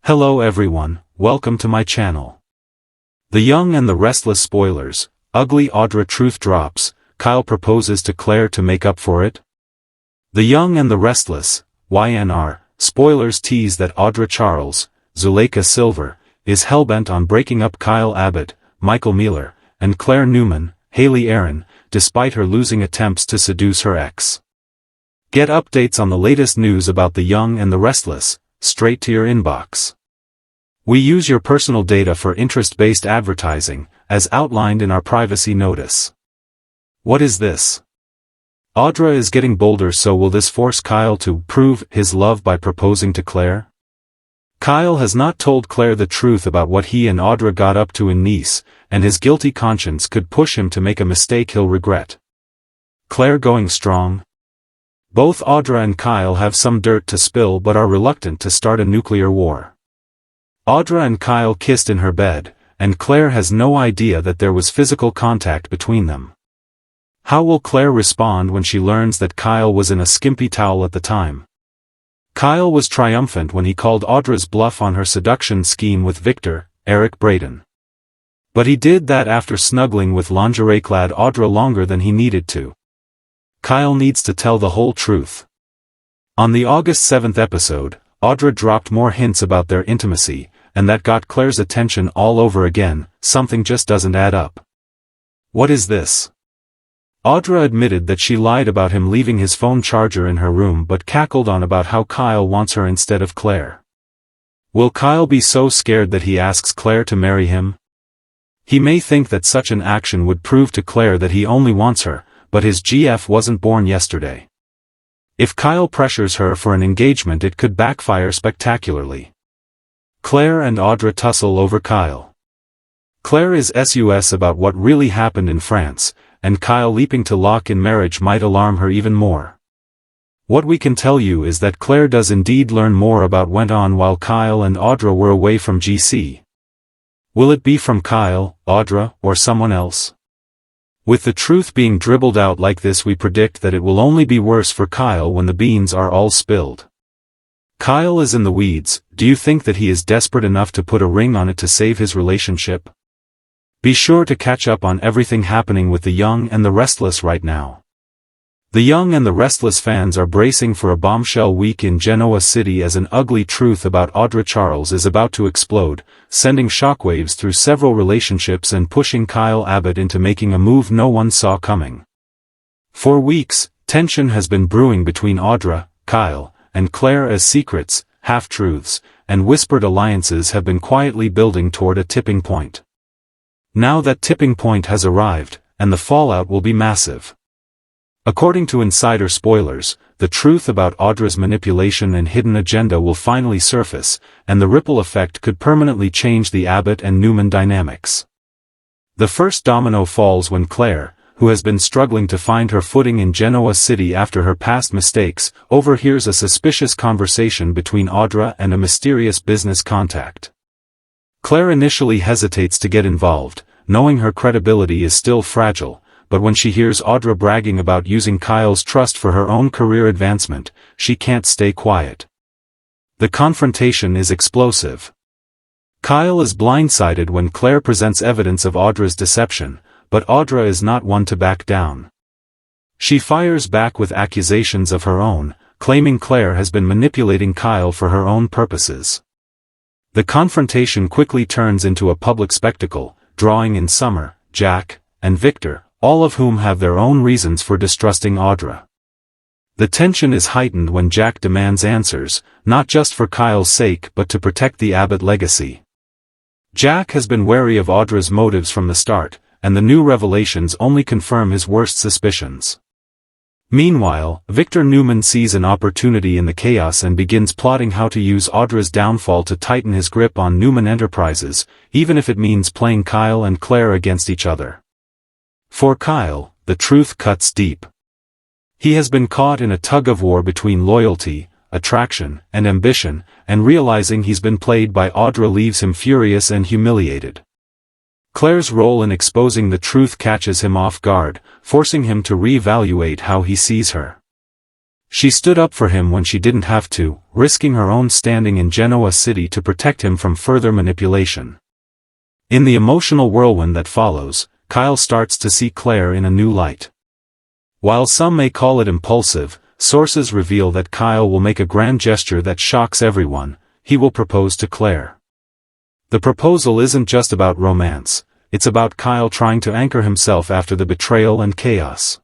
Hello everyone, welcome to my channel. The Young and the Restless spoilers, ugly Audra truth drops, Kyle proposes to Claire to make up for it. The Young and the Restless, Y&R, spoilers tease that Audra Charles, Zuleika Silver, is hellbent on breaking up Kyle Abbott, Michael Mealer, and Claire Newman, Haley Aaron, despite her losing attempts to seduce her ex. Get updates on the latest news about The Young and the Restless, straight to your inbox. We use your personal data for interest-based advertising, as outlined in our privacy notice. What is this? Audra is getting bolder, so will this force Kyle to prove his love by proposing to Claire? Kyle has not told Claire the truth about what he and Audra got up to in Nice, and his guilty conscience could push him to make a mistake he'll regret. Claire going strong? Both Audra and Kyle have some dirt to spill but are reluctant to start a nuclear war. Audra and Kyle kissed in her bed, and Claire has no idea that there was physical contact between them. How will Claire respond when she learns that Kyle was in a skimpy towel at the time? Kyle was triumphant when he called Audra's bluff on her seduction scheme with Victor, Eric Braden. But he did that after snuggling with lingerie-clad Audra longer than he needed to. Kyle needs to tell the whole truth. On the August 7th episode, Audra dropped more hints about their intimacy, and that got Claire's attention all over again. Something just doesn't add up. What is this? Audra admitted that she lied about him leaving his phone charger in her room but cackled on about how Kyle wants her instead of Claire. Will Kyle be so scared that he asks Claire to marry him? He may think that such an action would prove to Claire that he only wants her, but his GF wasn't born yesterday. If Kyle pressures her for an engagement, it could backfire spectacularly. Claire and Audra tussle over Kyle. Claire is sus about what really happened in France, and Kyle leaping to lock in marriage might alarm her even more. What we can tell you is that Claire does indeed learn more about what went on while Kyle and Audra were away from GC. Will it be from Kyle, Audra, or someone else? With the truth being dribbled out like this, we predict that it will only be worse for Kyle when the beans are all spilled. Kyle is in the weeds. Do you think that he is desperate enough to put a ring on it to save his relationship? Be sure to catch up on everything happening with The Young and the Restless right now. The Young and the Restless fans are bracing for a bombshell week in Genoa City as an ugly truth about Audra Charles is about to explode, sending shockwaves through several relationships and pushing Kyle Abbott into making a move no one saw coming. For weeks, tension has been brewing between Audra, Kyle, and Claire as secrets, half-truths, and whispered alliances have been quietly building toward a tipping point. Now that tipping point has arrived, and the fallout will be massive. According to insider spoilers, the truth about Audra's manipulation and hidden agenda will finally surface, and the ripple effect could permanently change the Abbott and Newman dynamics. The first domino falls when Claire, who has been struggling to find her footing in Genoa City after her past mistakes, overhears a suspicious conversation between Audra and a mysterious business contact. Claire initially hesitates to get involved, knowing her credibility is still fragile, but when she hears Audra bragging about using Kyle's trust for her own career advancement, she can't stay quiet. The confrontation is explosive. Kyle is blindsided when Claire presents evidence of Audra's deception, but Audra is not one to back down. She fires back with accusations of her own, claiming Claire has been manipulating Kyle for her own purposes. The confrontation quickly turns into a public spectacle, drawing in Summer, Jack, and Victor, all of whom have their own reasons for distrusting Audra. The tension is heightened when Jack demands answers, not just for Kyle's sake but to protect the Abbott legacy. Jack has been wary of Audra's motives from the start, and the new revelations only confirm his worst suspicions. Meanwhile, Victor Newman sees an opportunity in the chaos and begins plotting how to use Audra's downfall to tighten his grip on Newman Enterprises, even if it means playing Kyle and Claire against each other. For Kyle, the truth cuts deep. He has been caught in a tug-of-war between loyalty, attraction, and ambition, and realizing he's been played by Audra leaves him furious and humiliated. Claire's role in exposing the truth catches him off guard, forcing him to reevaluate how he sees her. She stood up for him when she didn't have to, risking her own standing in Genoa City to protect him from further manipulation. In the emotional whirlwind that follows, Kyle starts to see Claire in a new light. While some may call it impulsive, sources reveal that Kyle will make a grand gesture that shocks everyone. He will propose to Claire. The proposal isn't just about romance, it's about Kyle trying to anchor himself after the betrayal and chaos.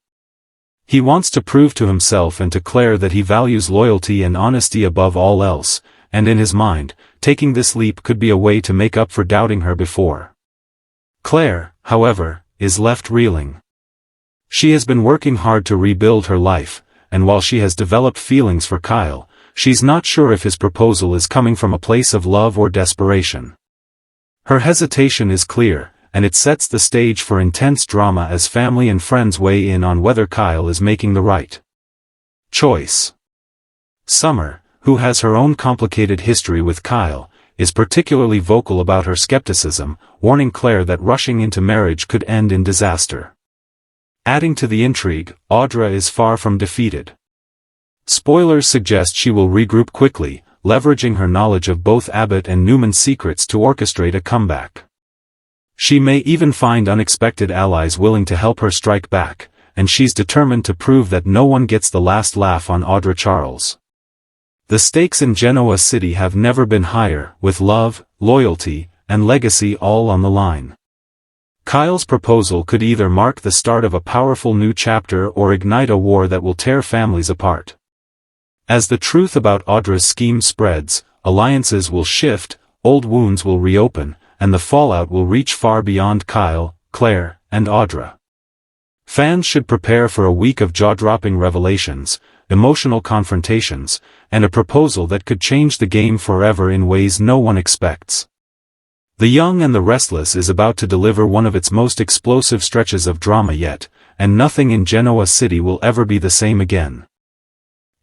He wants to prove to himself and to Claire that he values loyalty and honesty above all else, and in his mind, taking this leap could be a way to make up for doubting her before. Claire, however, is left reeling. She has been working hard to rebuild her life, and while she has developed feelings for Kyle, she's not sure if his proposal is coming from a place of love or desperation. Her hesitation is clear, and it sets the stage for intense drama as family and friends weigh in on whether Kyle is making the right choice. Summer, who has her own complicated history with Kyle, is particularly vocal about her skepticism, warning Claire that rushing into marriage could end in disaster. Adding to the intrigue, Audra is far from defeated. Spoilers suggest she will regroup quickly, leveraging her knowledge of both Abbott and Newman's secrets to orchestrate a comeback. She may even find unexpected allies willing to help her strike back, and she's determined to prove that no one gets the last laugh on Audra Charles. The stakes in Genoa City have never been higher, with love, loyalty, and legacy all on the line. Kyle's proposal could either mark the start of a powerful new chapter or ignite a war that will tear families apart. As the truth about Audra's scheme spreads, alliances will shift, old wounds will reopen, and the fallout will reach far beyond Kyle, Claire, and Audra. Fans should prepare for a week of jaw-dropping revelations, emotional confrontations, and a proposal that could change the game forever in ways no one expects. The Young and the Restless is about to deliver one of its most explosive stretches of drama yet, and nothing in Genoa City will ever be the same again.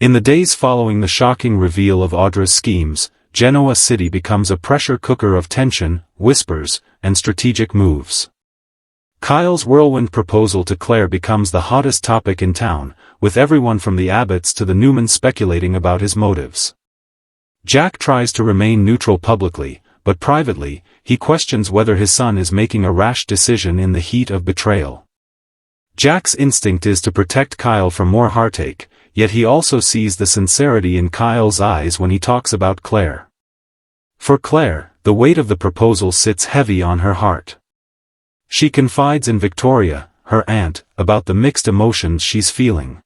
In the days following the shocking reveal of Audra's schemes, Genoa City becomes a pressure cooker of tension, whispers, and strategic moves. Kyle's whirlwind proposal to Claire becomes the hottest topic in town, with everyone from the Abbotts to the Newmans speculating about his motives. Jack tries to remain neutral publicly, but privately, he questions whether his son is making a rash decision in the heat of betrayal. Jack's instinct is to protect Kyle from more heartache, yet he also sees the sincerity in Kyle's eyes when he talks about Claire. For Claire, the weight of the proposal sits heavy on her heart. She confides in Victoria, her aunt, about the mixed emotions she's feeling.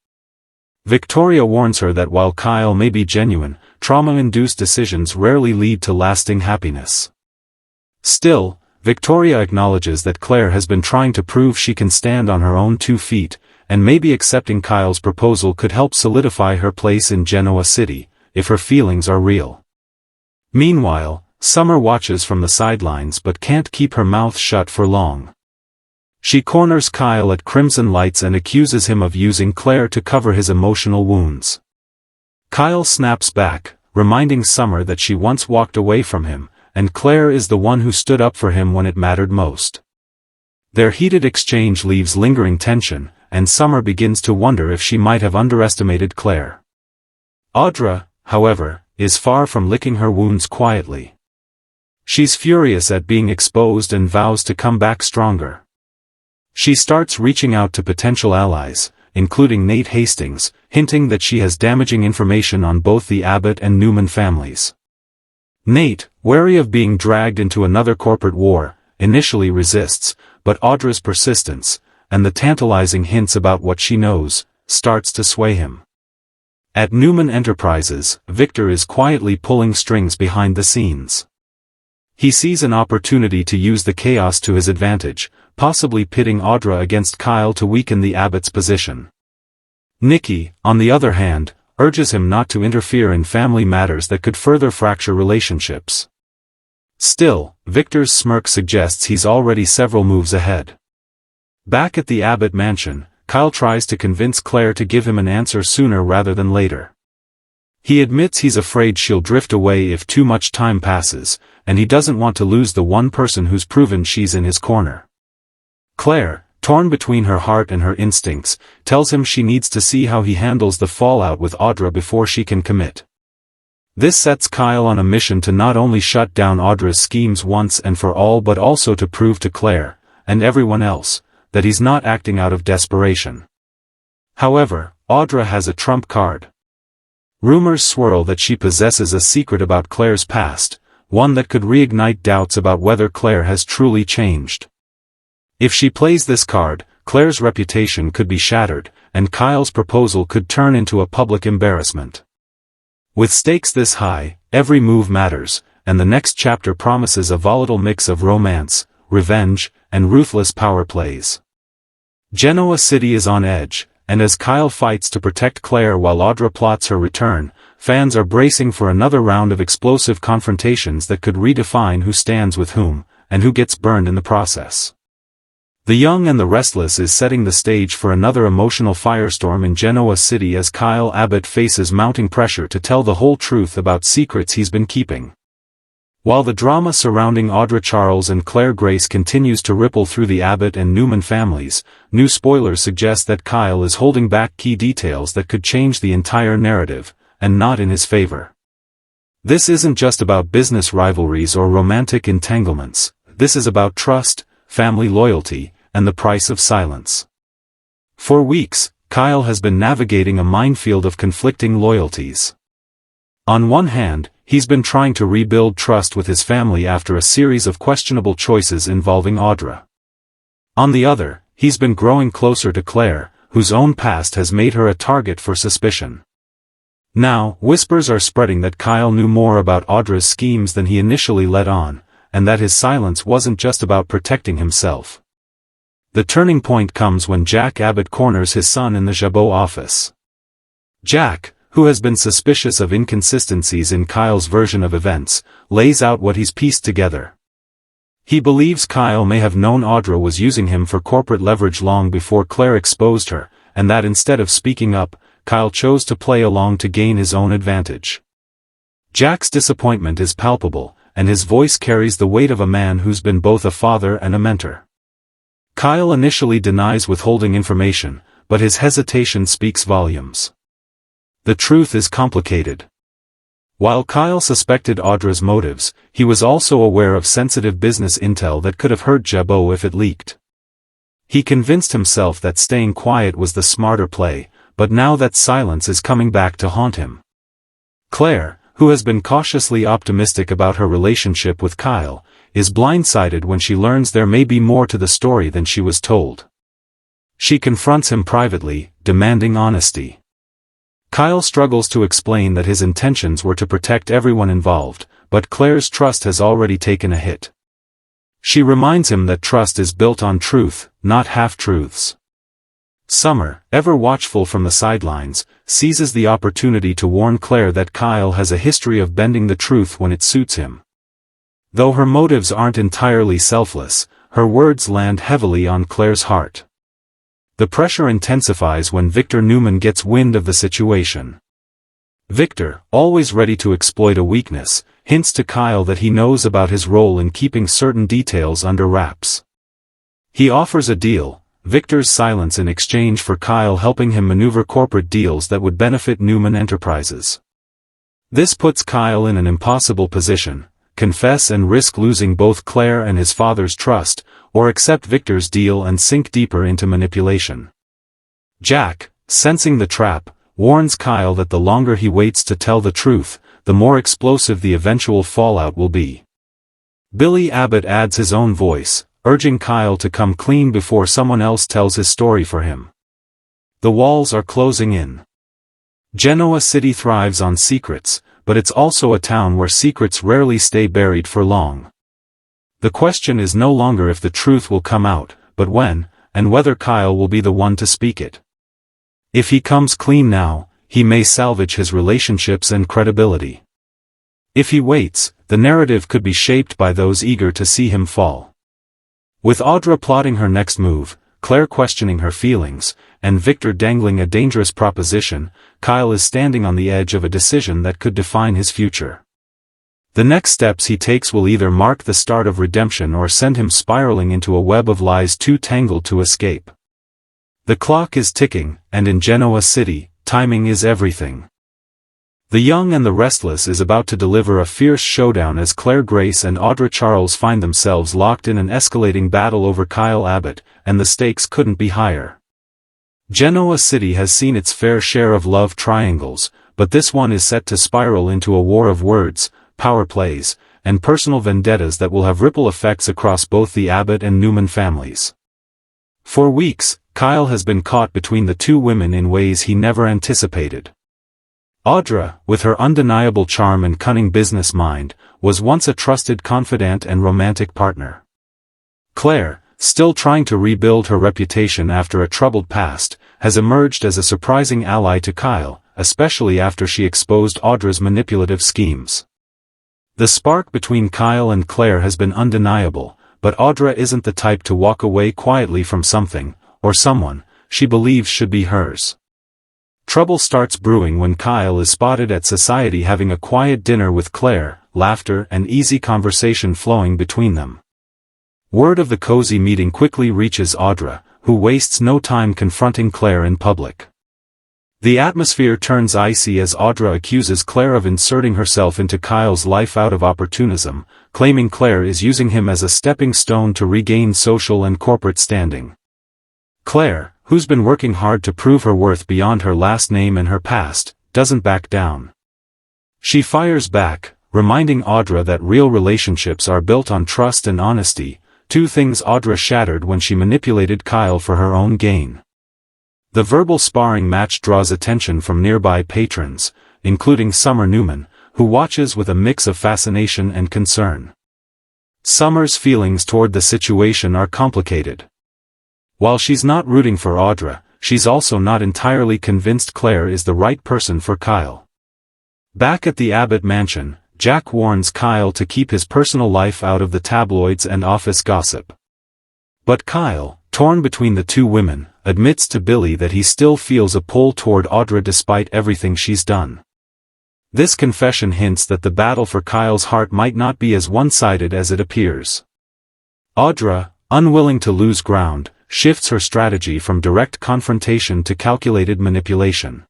Victoria warns her that while Kyle may be genuine, trauma-induced decisions rarely lead to lasting happiness. Still, Victoria acknowledges that Claire has been trying to prove she can stand on her own 2 feet, and maybe accepting Kyle's proposal could help solidify her place in Genoa City, if her feelings are real. Meanwhile, Summer watches from the sidelines but can't keep her mouth shut for long. She corners Kyle at Crimson Lights and accuses him of using Claire to cover his emotional wounds. Kyle snaps back, reminding Summer that she once walked away from him, and Claire is the one who stood up for him when it mattered most. Their heated exchange leaves lingering tension, and Summer begins to wonder if she might have underestimated Claire. Audra, however, is far from licking her wounds quietly. She's furious at being exposed and vows to come back stronger. She starts reaching out to potential allies, including Nate Hastings, hinting that she has damaging information on both the Abbott and Newman families. Nate, wary of being dragged into another corporate war, initially resists, but Audra's persistence, and the tantalizing hints about what she knows, starts to sway him. At Newman Enterprises, Victor is quietly pulling strings behind the scenes. He sees an opportunity to use the chaos to his advantage, possibly pitting Audra against Kyle to weaken the Abbott's position. Nikki, on the other hand, urges him not to interfere in family matters that could further fracture relationships. Still, Victor's smirk suggests he's already several moves ahead. Back at the Abbott mansion, Kyle tries to convince Claire to give him an answer sooner rather than later. He admits he's afraid she'll drift away if too much time passes, and he doesn't want to lose the one person who's proven she's in his corner. Claire, torn between her heart and her instincts, tells him she needs to see how he handles the fallout with Audra before she can commit. This sets Kyle on a mission to not only shut down Audra's schemes once and for all but also to prove to Claire, and everyone else, that he's not acting out of desperation. However, Audra has a trump card. Rumors swirl that she possesses a secret about Claire's past, one that could reignite doubts about whether Claire has truly changed. If she plays this card, Claire's reputation could be shattered, and Kyle's proposal could turn into a public embarrassment. With stakes this high, every move matters, and the next chapter promises a volatile mix of romance, revenge, and ruthless power plays. Genoa City is on edge, and as Kyle fights to protect Claire while Audra plots her return, fans are bracing for another round of explosive confrontations that could redefine who stands with whom, and who gets burned in the process. The Young and the Restless is setting the stage for another emotional firestorm in Genoa City as Kyle Abbott faces mounting pressure to tell the whole truth about secrets he's been keeping. While the drama surrounding Audra Charles and Claire Grace continues to ripple through the Abbott and Newman families, new spoilers suggest that Kyle is holding back key details that could change the entire narrative, and not in his favor. This isn't just about business rivalries or romantic entanglements, this is about trust, family loyalty, and the price of silence. For weeks, Kyle has been navigating a minefield of conflicting loyalties. On one hand, he's been trying to rebuild trust with his family after a series of questionable choices involving Audra. On the other, he's been growing closer to Claire, whose own past has made her a target for suspicion. Now, whispers are spreading that Kyle knew more about Audra's schemes than he initially let on, and that his silence wasn't just about protecting himself. The turning point comes when Jack Abbott corners his son in the Jabot office. Jack, who has been suspicious of inconsistencies in Kyle's version of events, lays out what he's pieced together. He believes Kyle may have known Audra was using him for corporate leverage long before Claire exposed her, and that instead of speaking up, Kyle chose to play along to gain his own advantage. Jack's disappointment is palpable, and his voice carries the weight of a man who's been both a father and a mentor. Kyle initially denies withholding information, but his hesitation speaks volumes. The truth is complicated. While Kyle suspected Audra's motives, he was also aware of sensitive business intel that could have hurt Jabot if it leaked. He convinced himself that staying quiet was the smarter play, but now that silence is coming back to haunt him. Claire, who has been cautiously optimistic about her relationship with Kyle, is blindsided when she learns there may be more to the story than she was told. She confronts him privately, demanding honesty. Kyle struggles to explain that his intentions were to protect everyone involved, but Claire's trust has already taken a hit. She reminds him that trust is built on truth, not half-truths. Summer, ever watchful from the sidelines, seizes the opportunity to warn Claire that Kyle has a history of bending the truth when it suits him. Though her motives aren't entirely selfless, her words land heavily on Claire's heart. The pressure intensifies when Victor Newman gets wind of the situation. Victor, always ready to exploit a weakness, hints to Kyle that he knows about his role in keeping certain details under wraps. He offers a deal, Victor's silence in exchange for Kyle helping him maneuver corporate deals that would benefit Newman Enterprises. This puts Kyle in an impossible position: confess and risk losing both Claire and his father's trust, or accept Victor's deal and sink deeper into manipulation. Jack, sensing the trap, warns Kyle that the longer he waits to tell the truth, the more explosive the eventual fallout will be. Billy Abbott adds his own voice, urging Kyle to come clean before someone else tells his story for him. The walls are closing in. Genoa City thrives on secrets, but it's also a town where secrets rarely stay buried for long. The question is no longer if the truth will come out, but when, and whether Kyle will be the one to speak it. If he comes clean now, he may salvage his relationships and credibility. If he waits, the narrative could be shaped by those eager to see him fall. With Audra plotting her next move, Claire questioning her feelings, and Victor dangling a dangerous proposition, Kyle is standing on the edge of a decision that could define his future. The next steps he takes will either mark the start of redemption or send him spiraling into a web of lies too tangled to escape. The clock is ticking, and in Genoa City, timing is everything. The Young and the Restless is about to deliver a fierce showdown as Claire Grace and Audra Charles find themselves locked in an escalating battle over Kyle Abbott, and the stakes couldn't be higher. Genoa City has seen its fair share of love triangles, but this one is set to spiral into a war of words, power plays, and personal vendettas that will have ripple effects across both the Abbott and Newman families. For weeks, Kyle has been caught between the two women in ways he never anticipated. Audra, with her undeniable charm and cunning business mind, was once a trusted confidant and romantic partner. Claire, still trying to rebuild her reputation after a troubled past, has emerged as a surprising ally to Kyle, especially after she exposed Audra's manipulative schemes. The spark between Kyle and Claire has been undeniable, but Audra isn't the type to walk away quietly from something, or someone, she believes should be hers. Trouble starts brewing when Kyle is spotted at society having a quiet dinner with Claire, laughter and easy conversation flowing between them. Word of the cozy meeting quickly reaches Audra, who wastes no time confronting Claire in public. The atmosphere turns icy as Audra accuses Claire of inserting herself into Kyle's life out of opportunism, claiming Claire is using him as a stepping stone to regain social and corporate standing. Claire, who's been working hard to prove her worth beyond her last name and her past, doesn't back down. She fires back, reminding Audra that real relationships are built on trust and honesty, two things Audra shattered when she manipulated Kyle for her own gain. The verbal sparring match draws attention from nearby patrons, including Summer Newman, who watches with a mix of fascination and concern. Summer's feelings toward the situation are complicated. While she's not rooting for Audra, she's also not entirely convinced Claire is the right person for Kyle. Back at the Abbott mansion, Jack warns Kyle to keep his personal life out of the tabloids and office gossip. But Kyle, torn between the two women, admits to Billy that he still feels a pull toward Audra despite everything she's done. This confession hints that the battle for Kyle's heart might not be as one-sided as it appears. Audra, unwilling to lose ground, shifts her strategy from direct confrontation to calculated manipulation.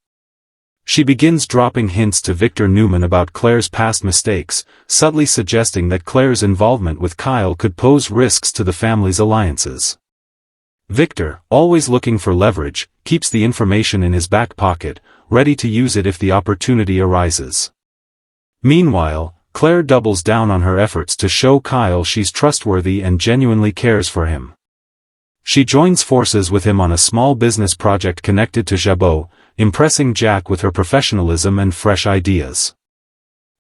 She begins dropping hints to Victor Newman about Claire's past mistakes, subtly suggesting that Claire's involvement with Kyle could pose risks to the family's alliances. Victor, always looking for leverage, keeps the information in his back pocket, ready to use it if the opportunity arises. Meanwhile, Claire doubles down on her efforts to show Kyle she's trustworthy and genuinely cares for him. She joins forces with him on a small business project connected to Jabot, impressing Jack with her professionalism and fresh ideas.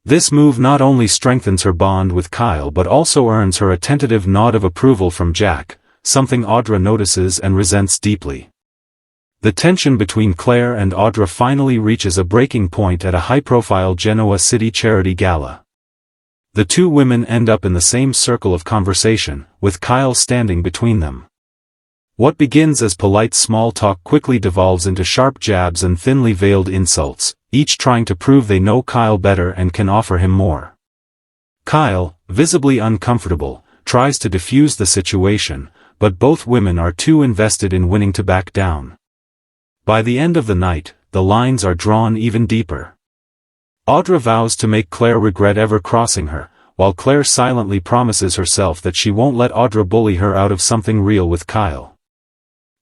This move not only strengthens her bond with Kyle but also earns her a tentative nod of approval from Jack, something Audra notices and resents deeply. The tension between Claire and Audra finally reaches a breaking point at a high-profile Genoa City charity gala. The two women end up in the same circle of conversation, with Kyle standing between them. What begins as polite small talk quickly devolves into sharp jabs and thinly veiled insults, each trying to prove they know Kyle better and can offer him more. Kyle, visibly uncomfortable, tries to defuse the situation, but both women are too invested in winning to back down. By the end of the night, the lines are drawn even deeper. Audra vows to make Claire regret ever crossing her, while Claire silently promises herself that she won't let Audra bully her out of something real with Kyle.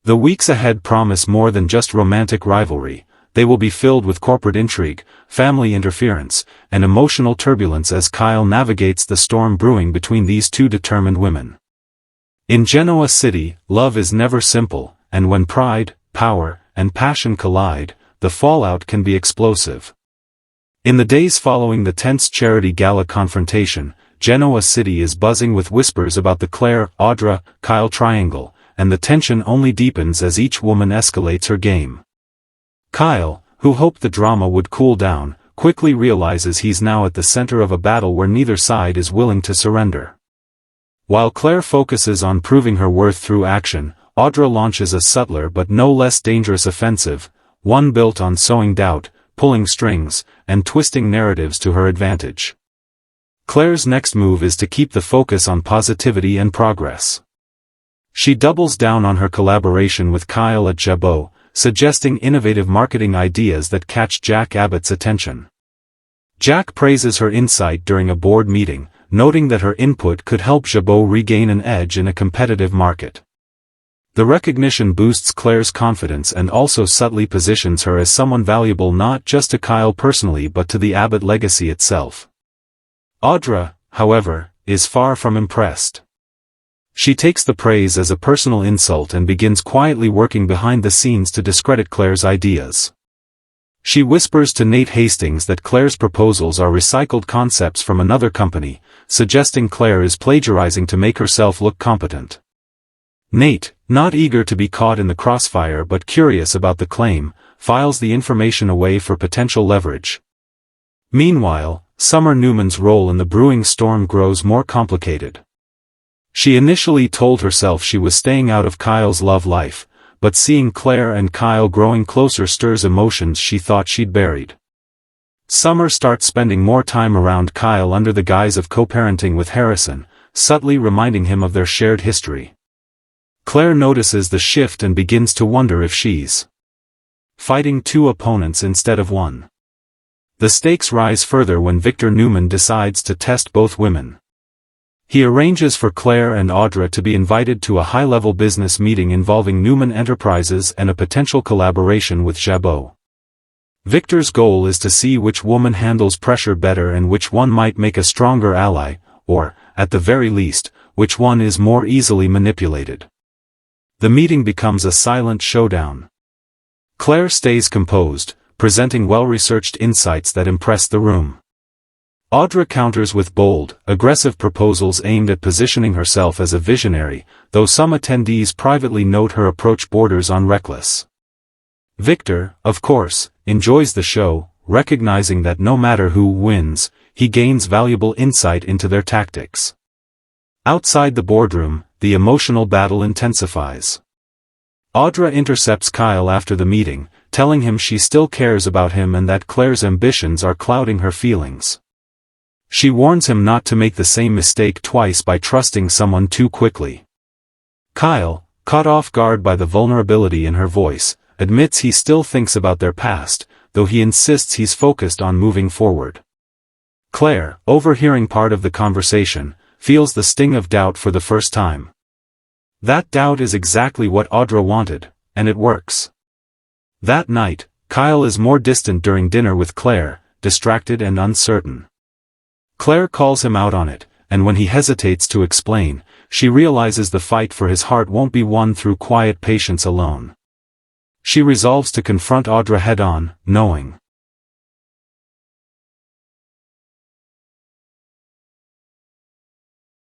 The weeks ahead promise more than just romantic rivalry. They will be filled with corporate intrigue, family interference, and emotional turbulence as Kyle navigates the storm brewing between these two determined women. In Genoa City, love is never simple, and when pride, power, and passion collide, the fallout can be explosive. In the days following the tense charity gala confrontation, Genoa City is buzzing with whispers about the Claire, Audra, Kyle triangle, and the tension only deepens as each woman escalates her game. Kyle, who hoped the drama would cool down, quickly realizes he's now at the center of a battle where neither side is willing to surrender. While Claire focuses on proving her worth through action, Audra launches a subtler but no less dangerous offensive, one built on sowing doubt, pulling strings, and twisting narratives to her advantage. Claire's next move is to keep the focus on positivity and progress. She doubles down on her collaboration with Kyle at Jabot, suggesting innovative marketing ideas that catch Jack Abbott's attention. Jack praises her insight during a board meeting, noting that her input could help Jabot regain an edge in a competitive market. The recognition boosts Claire's confidence and also subtly positions her as someone valuable not just to Kyle personally but to the Abbott legacy itself. Audra, however, is far from impressed. She takes the praise as a personal insult and begins quietly working behind the scenes to discredit Claire's ideas. She whispers to Nate Hastings that Claire's proposals are recycled concepts from another company, suggesting Claire is plagiarizing to make herself look competent. Nate, not eager to be caught in the crossfire but curious about the claim, files the information away for potential leverage. Meanwhile, Summer Newman's role in the brewing storm grows more complicated. She initially told herself she was staying out of Kyle's love life, but seeing Claire and Kyle growing closer stirs emotions she thought she'd buried. Summer starts spending more time around Kyle under the guise of co-parenting with Harrison, subtly reminding him of their shared history. Claire notices the shift and begins to wonder if she's fighting two opponents instead of one. The stakes rise further when Victor Newman decides to test both women. He arranges for Claire and Audra to be invited to a high-level business meeting involving Newman Enterprises and a potential collaboration with Jabot. Victor's goal is to see which woman handles pressure better and which one might make a stronger ally, or, at the very least, which one is more easily manipulated. The meeting becomes a silent showdown. Claire stays composed, presenting well-researched insights that impress the room. Audra counters with bold, aggressive proposals aimed at positioning herself as a visionary, though some attendees privately note her approach borders on reckless. Victor, of course, enjoys the show, recognizing that no matter who wins, he gains valuable insight into their tactics. Outside the boardroom, the emotional battle intensifies. Audra intercepts Kyle after the meeting, telling him she still cares about him and that Claire's ambitions are clouding her feelings. She warns him not to make the same mistake twice by trusting someone too quickly. Kyle, caught off guard by the vulnerability in her voice, admits he still thinks about their past, though he insists he's focused on moving forward. Claire, overhearing part of the conversation, feels the sting of doubt for the first time. That doubt is exactly what Audra wanted, and it works. That night, Kyle is more distant during dinner with Claire, distracted and uncertain. Claire calls him out on it, and when he hesitates to explain, she realizes the fight for his heart won't be won through quiet patience alone. She resolves to confront Audra head-on, knowing